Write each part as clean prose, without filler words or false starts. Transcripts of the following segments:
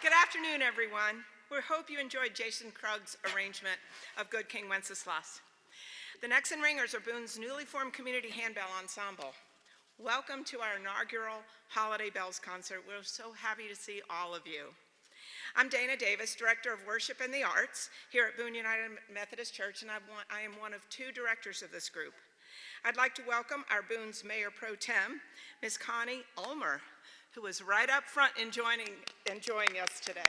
Good afternoon, everyone. We hope you enjoyed Jason Krug's arrangement of Good King Wenceslas. The Nexen Ringers are Boone's newly formed community handbell ensemble. Welcome to our inaugural Holiday Bells concert. We're so happy to see all of you. I'm Dana Davis, Director of Worship and the Arts here at Boone United Methodist Church, and I am one of two directors of this group. I'd like to welcome our Boone's Mayor Pro Tem, Ms. Connie Ulmer, who is right up front enjoying us today.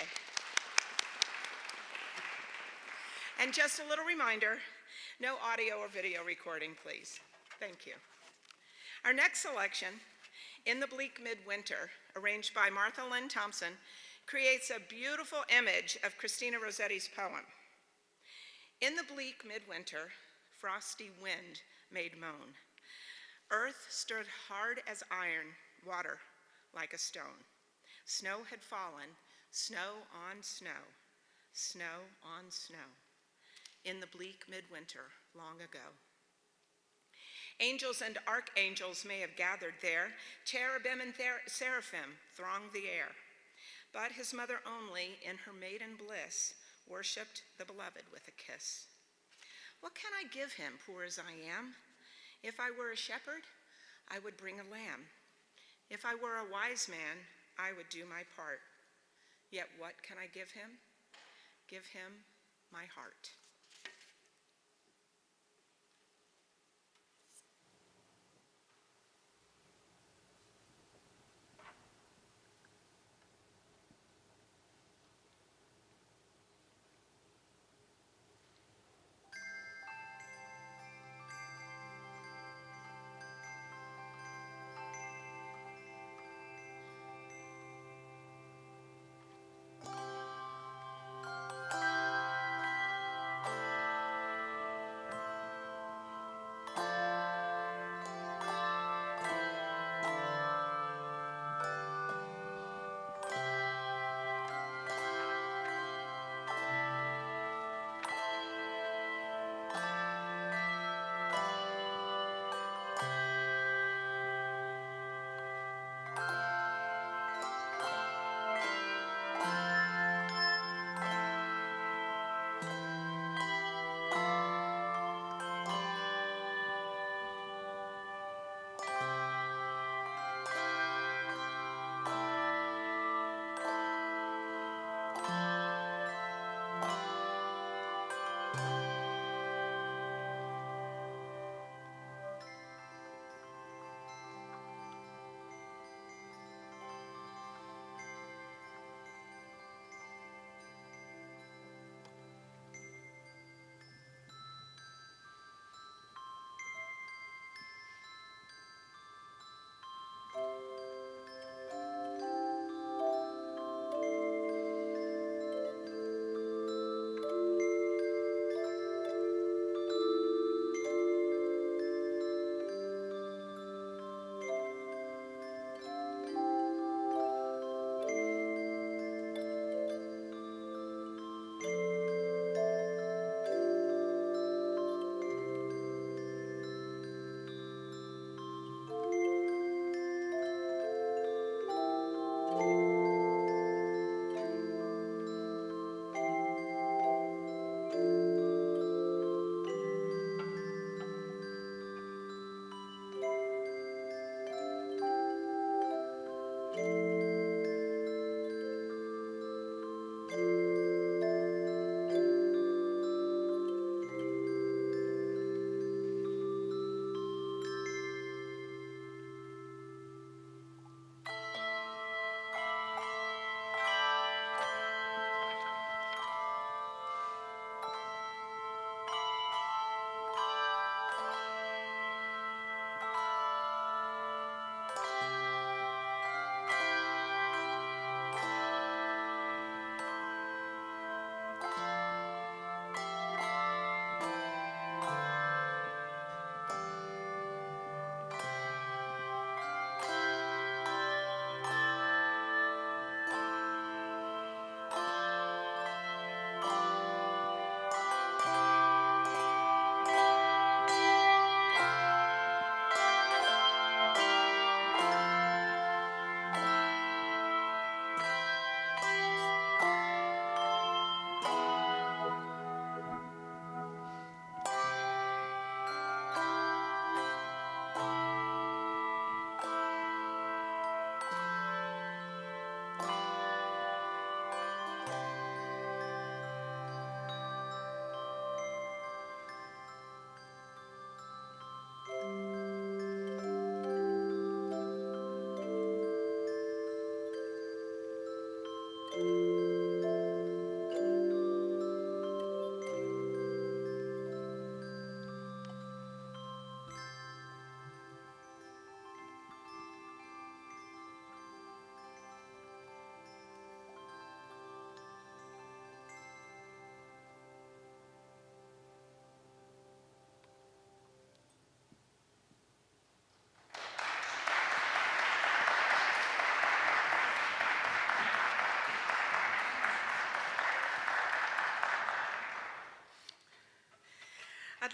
And just a little reminder, no audio or video recording, please. Thank you. Our next selection, In the Bleak Midwinter, arranged by Lynn Thompson, creates a beautiful image of Christina Rossetti's poem. In the bleak midwinter, frosty wind made moan. Earth stood hard as iron, water like a stone. Snow had fallen, snow on snow, snow on snow, in the bleak midwinter long ago. Angels and archangels may have gathered there, cherubim and seraphim thronged the air. But his mother only, in her maiden bliss, worshipped the beloved with a kiss. What can I give him, poor as I am? If I were a shepherd, I would bring a lamb. If I were a wise man, I would do my part. Yet what can I give him? Give him my heart.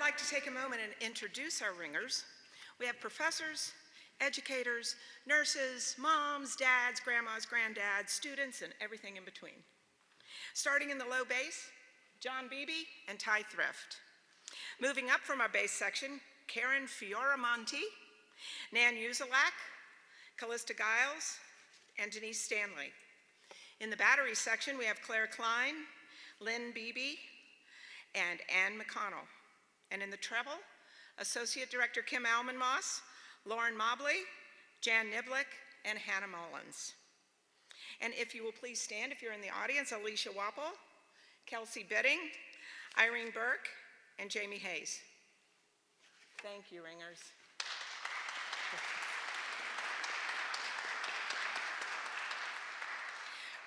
like to take a moment and introduce our ringers. We have professors, educators, nurses, moms, dads, grandmas, granddads, students, and everything in between. Starting in the low bass, John Beebe and Ty Thrift. Moving up from our bass section, Karen Fioramonti, Nan Uzelak, Callista Giles, and Denise Stanley. In the battery section, we have Claire Klein, Lynn Beebe, and Ann McConnell. And in the treble, Associate Director Kim Alman-Moss, Lauren Mobley, Jan Niblick, and Hannah Mullins. And if you will please stand if you're in the audience, Alicia Wapple, Kelsey Bidding, Irene Burke, and Jamie Hayes. Thank you, ringers.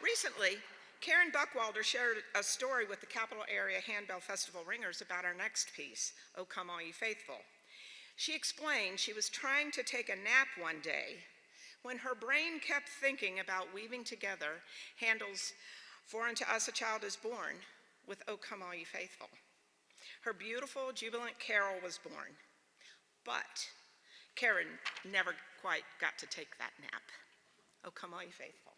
Recently, Karen Buckwalder shared a story with the Capital Area Handbell Festival Ringers about our next piece, O Come All Ye Faithful. She explained she was trying to take a nap one day when her brain kept thinking about weaving together Handel's For Unto Us a Child is Born with O Come All Ye Faithful. Her beautiful, jubilant carol was born, but Karen never quite got to take that nap. O Come All Ye Faithful.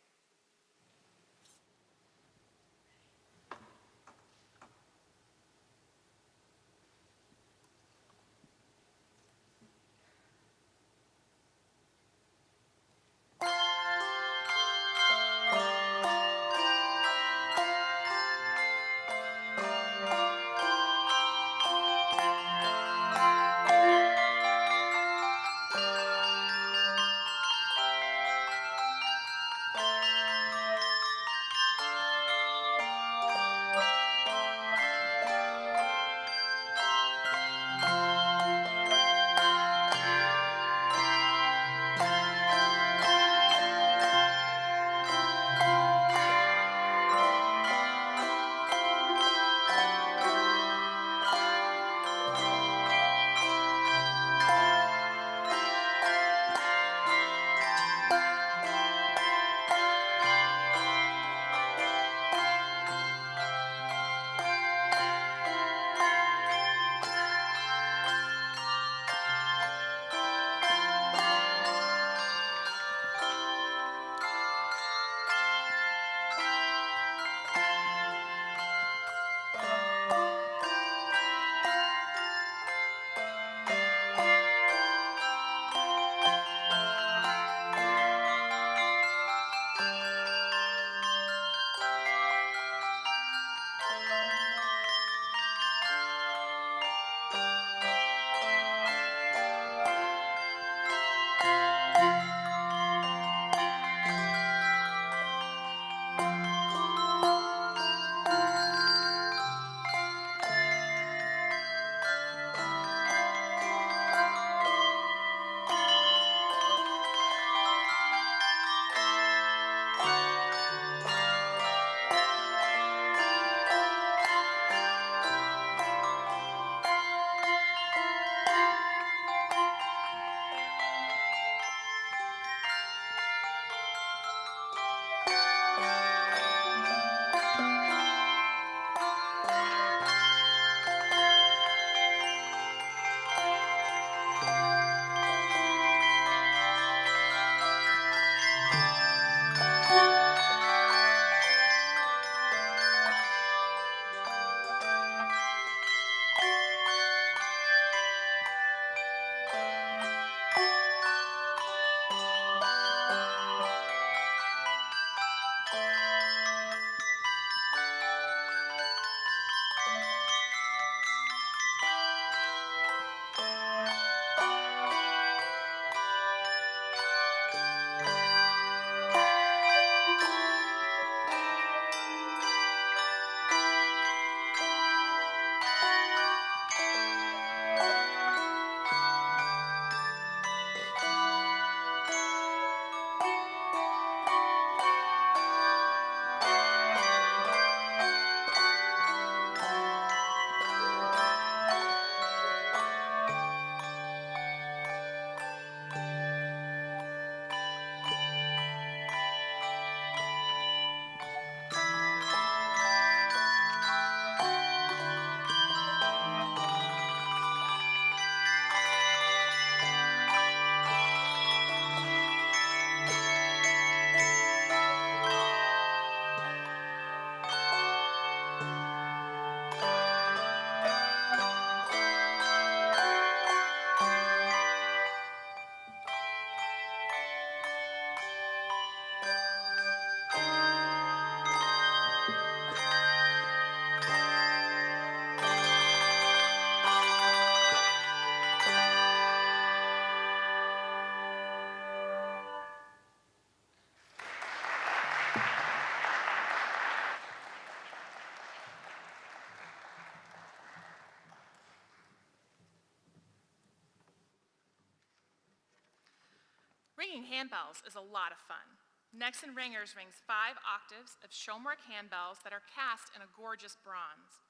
Ringing handbells is a lot of fun. Necks and Ringers rings 5 octaves of Showmark handbells that are cast in a gorgeous bronze.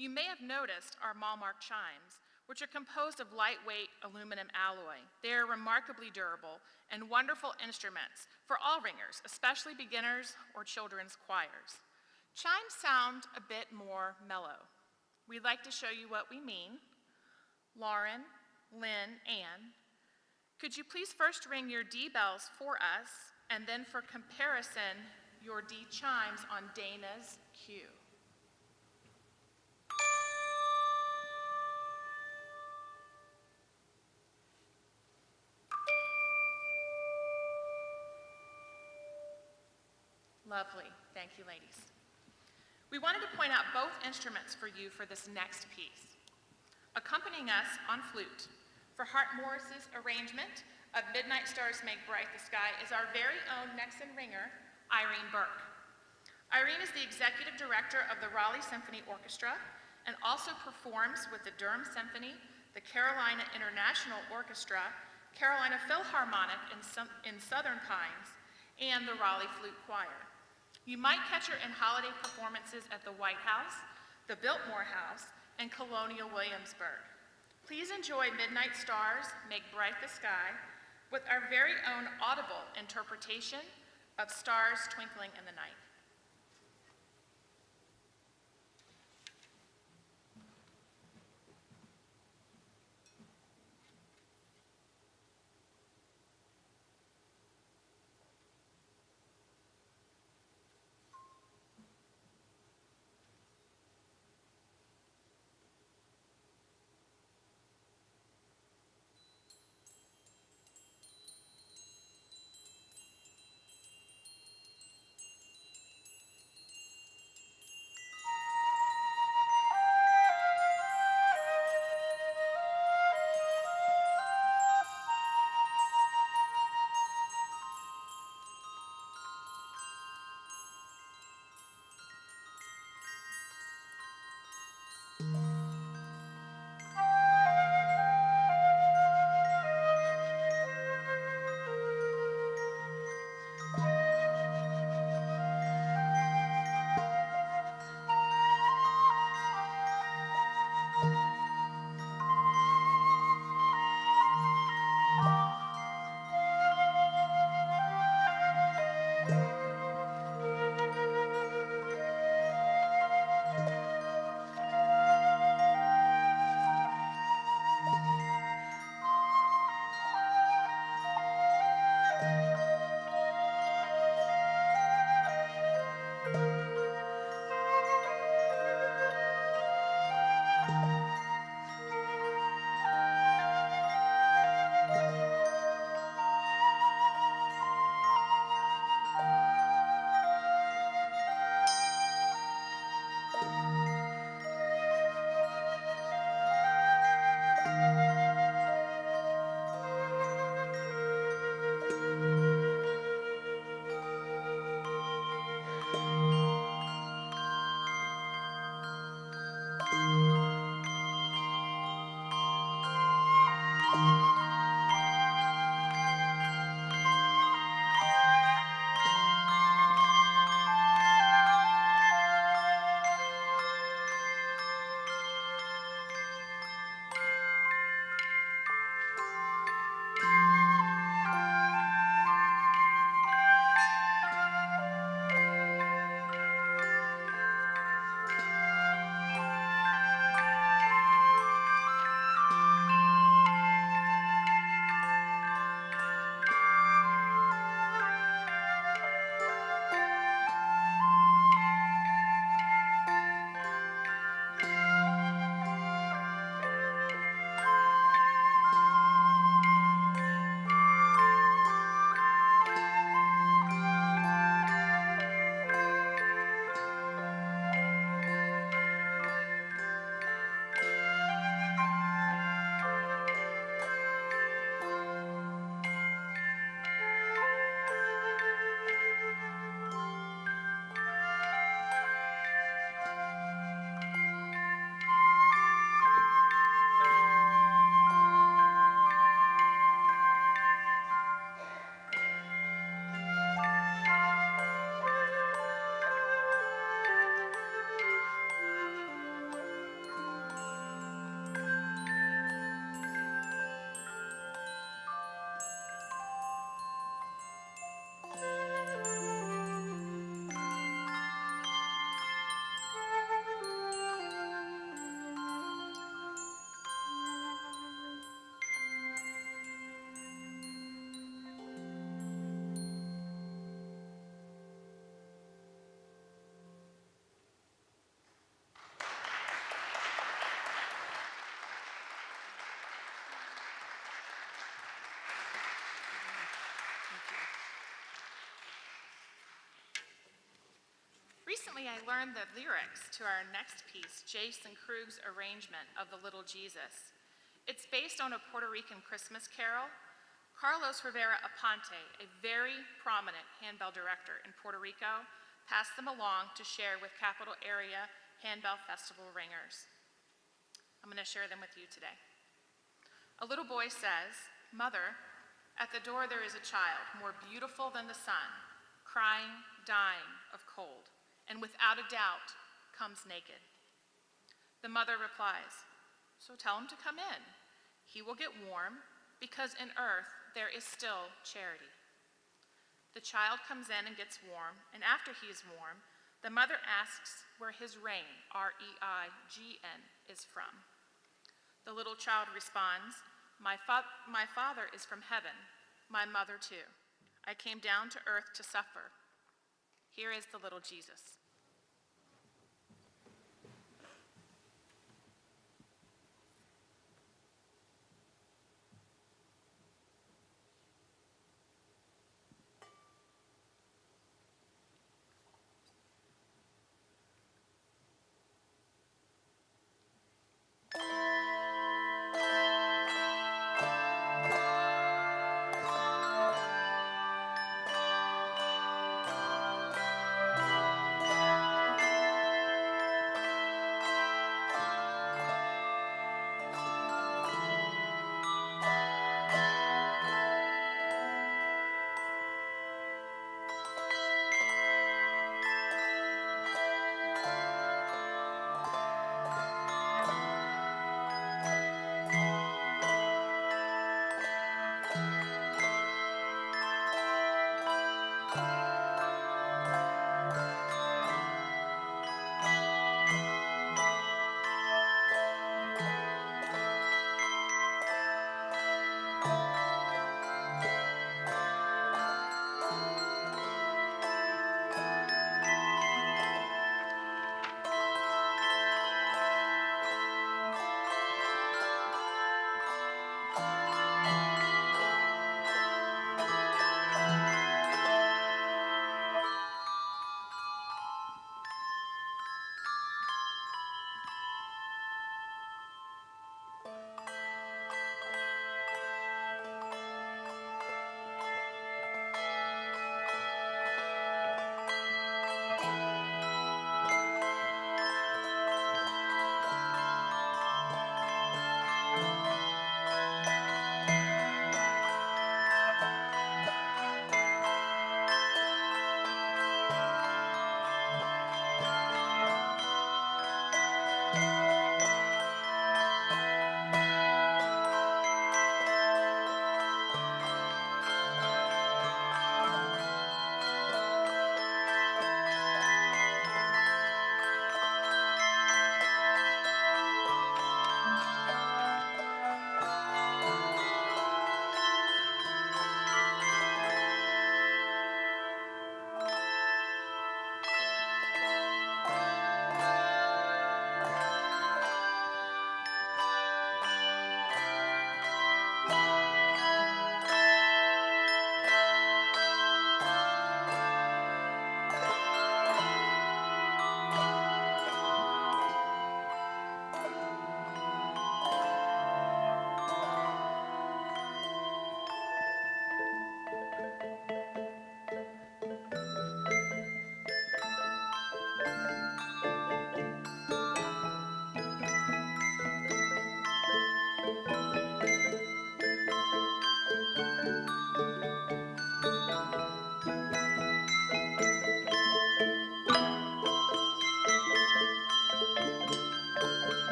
You may have noticed our Malmark chimes, which are composed of lightweight aluminum alloy. They are remarkably durable and wonderful instruments for all ringers, especially beginners or children's choirs. Chimes sound a bit more mellow. We'd like to show you what we mean. Lauren, Lynn, Ann, could you please first ring your D bells for us, and then for comparison, your D chimes on Dana's cue. Lovely, thank you, ladies. We wanted to point out both instruments for you for this next piece. Accompanying us on flute for Hart Morris's arrangement of Midnight Stars Make Bright the Sky is our very own Necks and Ringer, Irene Burke. Irene is the executive director of the Raleigh Symphony Orchestra and also performs with the Durham Symphony, the Carolina International Orchestra, Carolina Philharmonic in Southern Pines, and the Raleigh Flute Choir. You might catch her in holiday performances at the White House, the Biltmore House, and Colonial Williamsburg. Please enjoy Midnight Stars Make Bright the Sky with our very own audible interpretation of Stars Twinkling in the Night. Recently, I learned the lyrics to our next piece, Jason Krug's arrangement of The Little Jesus. It's based on a Puerto Rican Christmas carol. Carlos Rivera Aponte, a very prominent handbell director in Puerto Rico, passed them along to share with Capital Area Handbell Festival ringers. I'm going to share them with you today. A little boy says, "Mother, at the door there is a child more beautiful than the sun, crying, dying of cold, and without a doubt comes naked." The mother replies, "So tell him to come in. He will get warm, because in earth there is still charity." The child comes in and gets warm, and after he is warm, the mother asks where his reign, R-E-I-G-N, is from. The little child responds, my father is from heaven, my mother too. I came down to earth to suffer. Here is the little Jesus."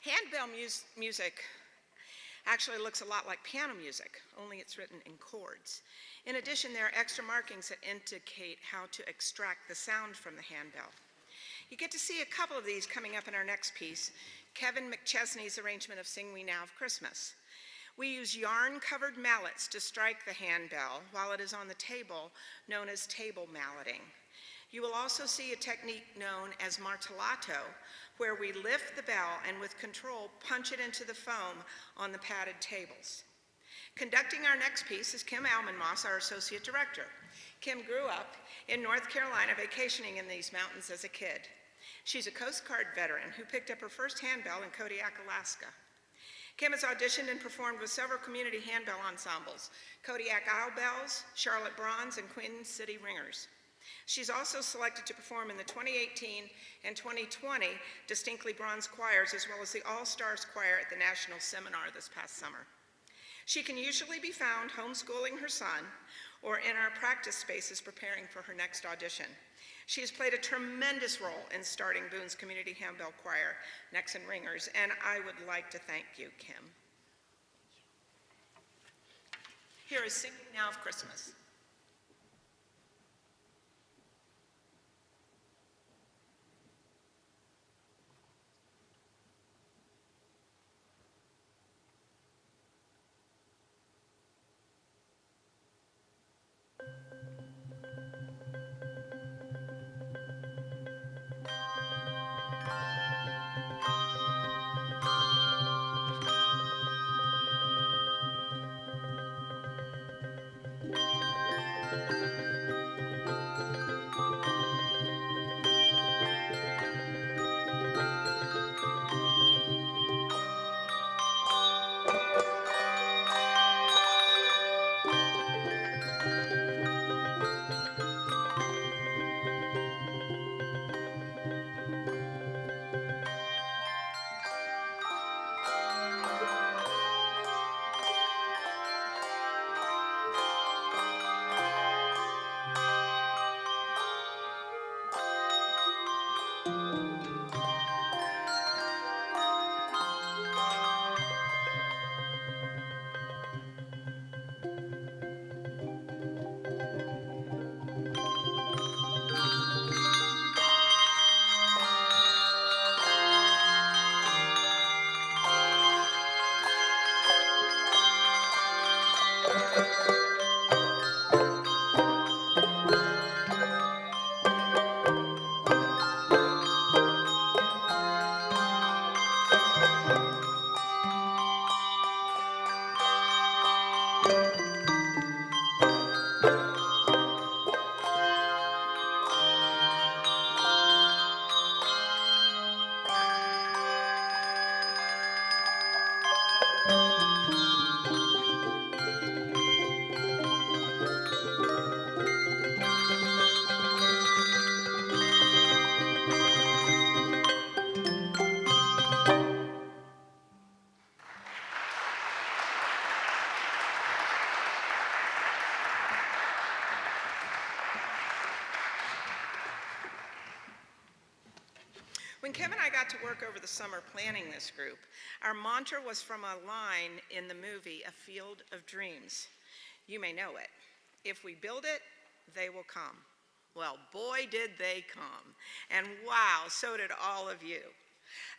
Handbell music Actually looks a lot like piano music, only it's written in chords. In addition, there are extra markings that indicate how to extract the sound from the handbell. You get to see a couple of these coming up in our next piece, Kevin McChesney's arrangement of Sing We Now of Christmas. We use yarn-covered mallets to strike the handbell while it is on the table, known as table malleting. You will also see a technique known as martellato, where we lift the bell and with control punch it into the foam on the padded tables. Conducting our next piece is Kim Almanmoss, our Associate Director. Kim grew up in North Carolina vacationing in these mountains as a kid. She's a Coast Guard veteran who picked up her first handbell in Kodiak, Alaska. Kim has auditioned and performed with several community handbell ensembles, Kodiak Isle Bells, Charlotte Bronze, and Queen City Ringers. She's also selected to perform in the 2018 and 2020 Distinctly Bronze choirs, as well as the All-Stars Choir at the National Seminar this past summer. She can usually be found homeschooling her son or in our practice spaces preparing for her next audition. She has played a tremendous role in starting Boone's Community Handbell Choir, Necks and Ringers, and I would like to thank you, Kim. Here is Singing Now of Christmas. When Kim and I got to work over the summer planning this group, our mantra was from a line in the movie, A Field of Dreams. You may know it. If we build it, they will come. Well, boy, did they come. And wow, so did all of you.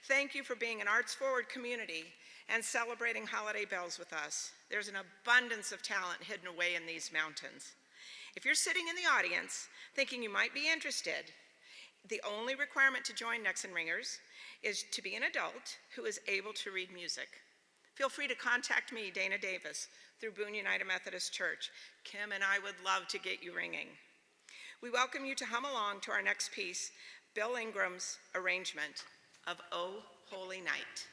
Thank you for being an arts-forward community and celebrating holiday bells with us. There's an abundance of talent hidden away in these mountains. If you're sitting in the audience thinking you might be interested, the only requirement to join Necks and Ringers is to be an adult who is able to read music. Feel free to contact me, Dana Davis, through Boone United Methodist Church. Kim and I would love to get you ringing. We welcome you to hum along to our next piece, Bill Ingram's arrangement of O Holy Night.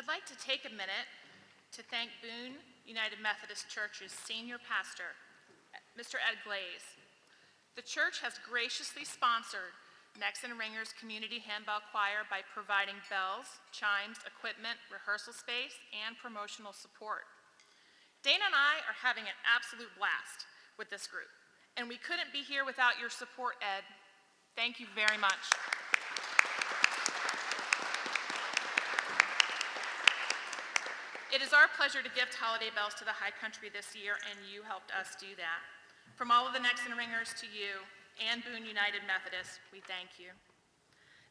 I'd like to take a minute to thank Boone United Methodist Church's senior pastor, Mr. Ed Glaze. The church has graciously sponsored Necks and Ringers Community Handbell Choir by providing bells, chimes, equipment, rehearsal space, and promotional support. Dana and I are having an absolute blast with this group, and we couldn't be here without your support, Ed. Thank you very much. It is our pleasure to gift holiday bells to the High Country this year, and you helped us do that. From all of the Necks and Ringers to you and Boone United Methodist, we thank you.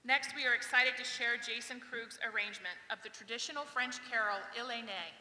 Next, we are excited to share Jason Krug's arrangement of the traditional French carol, Il est né.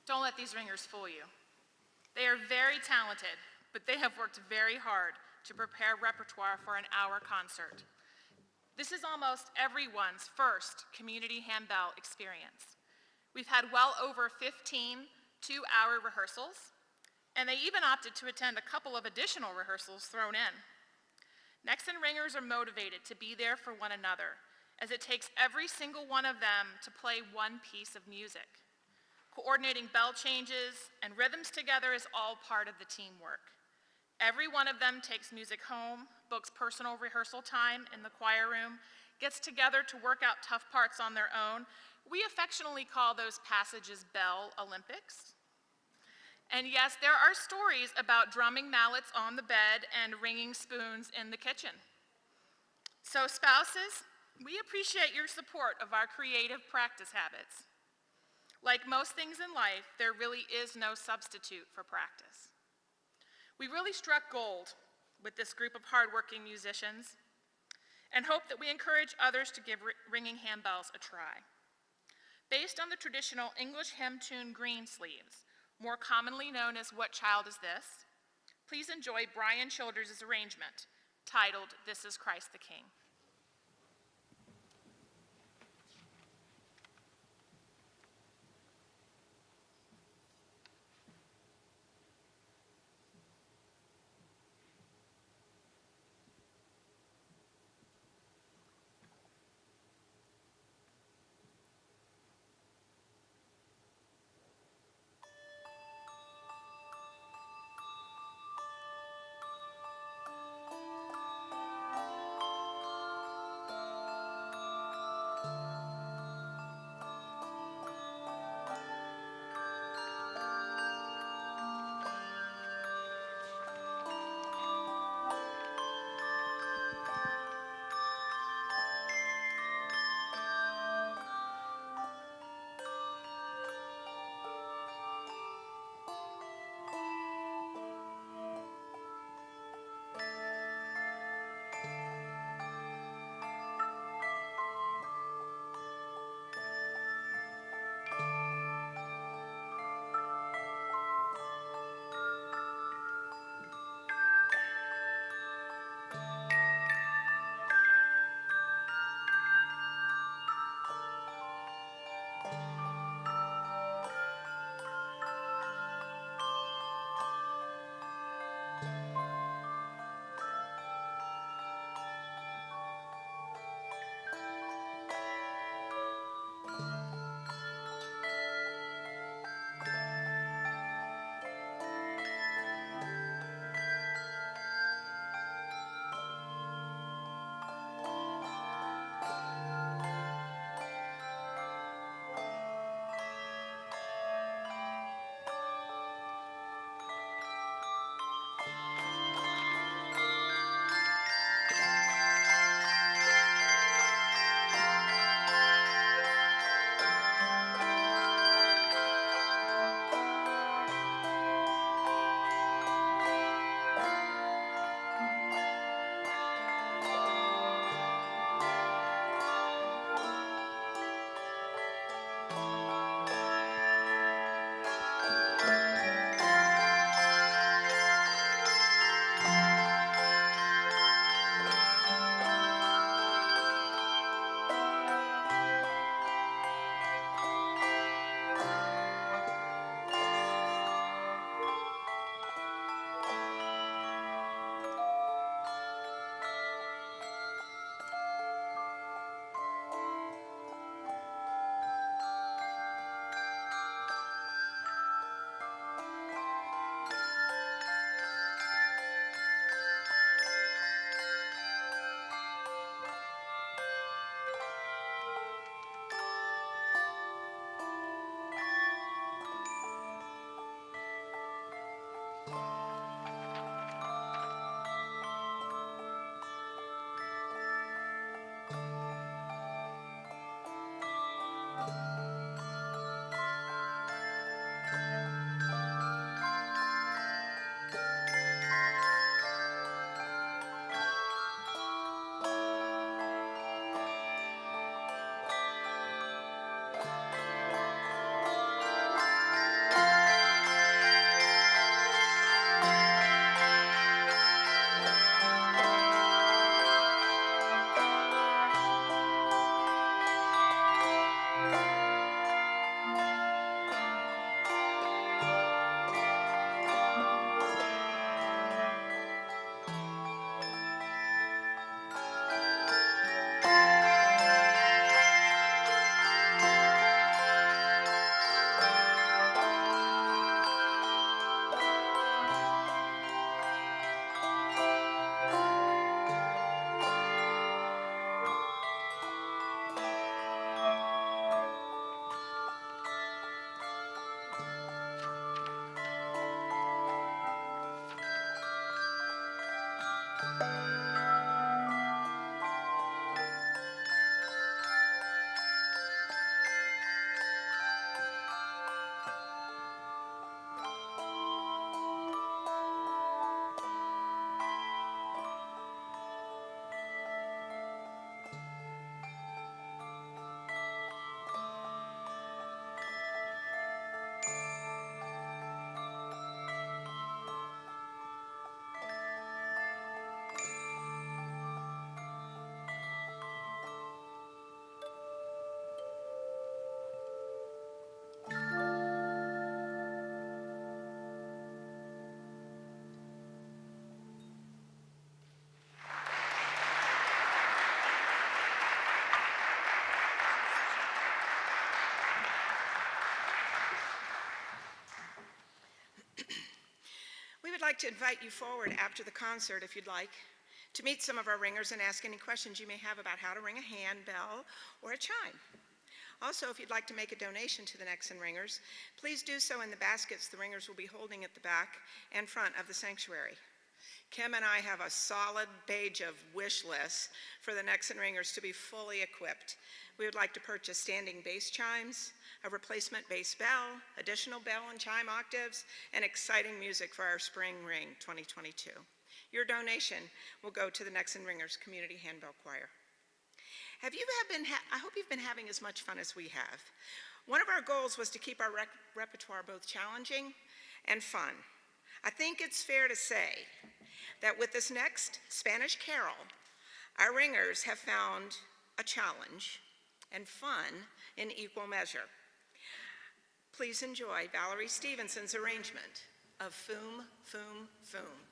Don't let these ringers fool you. They are very talented, but they have worked very hard to prepare repertoire for an hour concert. This is almost everyone's first community handbell experience. We've had well over 15 two-hour rehearsals, and they even opted to attend a couple of additional rehearsals thrown in. Necks and Ringers are motivated to be there for one another, as it takes every single one of them to play one piece of music. Coordinating bell changes and rhythms together is all part of the teamwork. Every one of them takes music home, books personal rehearsal time in the choir room, gets together to work out tough parts on their own. We affectionately call those passages Bell Olympics. And yes, there are stories about drumming mallets on the bed and ringing spoons in the kitchen. So spouses, we appreciate your support of our creative practice habits. Like most things in life, there really is no substitute for practice. We really struck gold with this group of hardworking musicians and hope that we encourage others to give ringing handbells a try. Based on the traditional English hymn tune green sleeves, more commonly known as What Child Is This?, please enjoy Brian Childers' arrangement titled This Is Christ the King. like to invite you forward after the concert, if you'd like, to meet some of our ringers and ask any questions you may have about how to ring a handbell or a chime. Also, if you'd like to make a donation to the Nexen Ringers, please do so in the baskets the ringers will be holding at the back and front of the sanctuary. Kim and I have a solid page of wish lists for the Nexen Ringers to be fully equipped. We would like to purchase standing bass chimes, a replacement bass bell, additional bell and chime octaves, and exciting music for our Spring Ring 2022. Your donation will go to the Nexen Ringers Community Handbell Choir. I hope you've been having as much fun as we have. One of our goals was to keep our repertoire both challenging and fun. I think it's fair to say that with this next Spanish carol, our ringers have found a challenge and fun in equal measure. Please enjoy Valerie Stevenson's arrangement of Foom, Foom, Foom.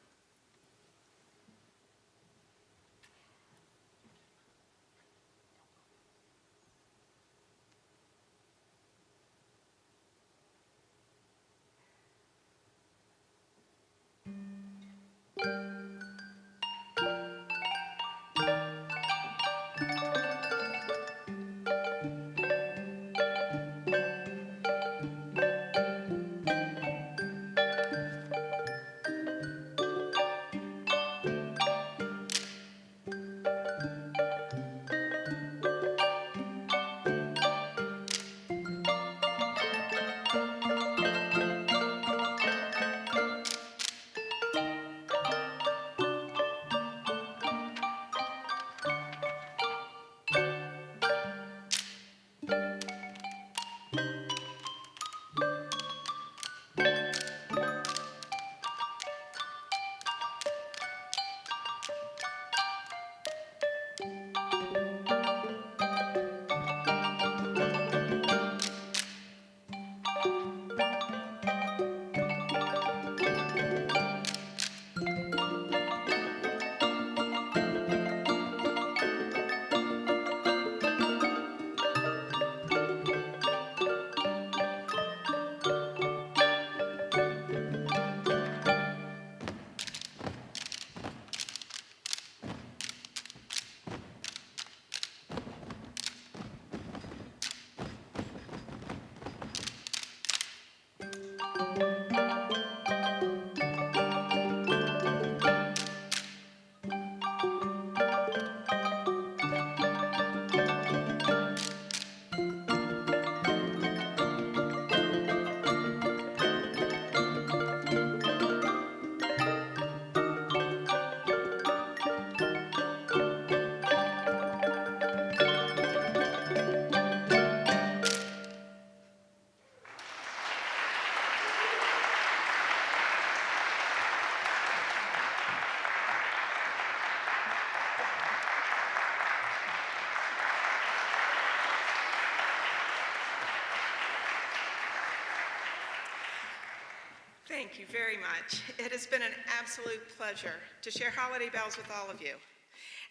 Thank you very much. It has been an absolute pleasure to share Holiday Bells with all of you.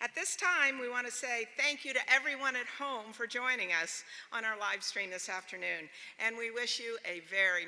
At this time, we want to say thank you to everyone at home for joining us on our live stream this afternoon, and we wish you a very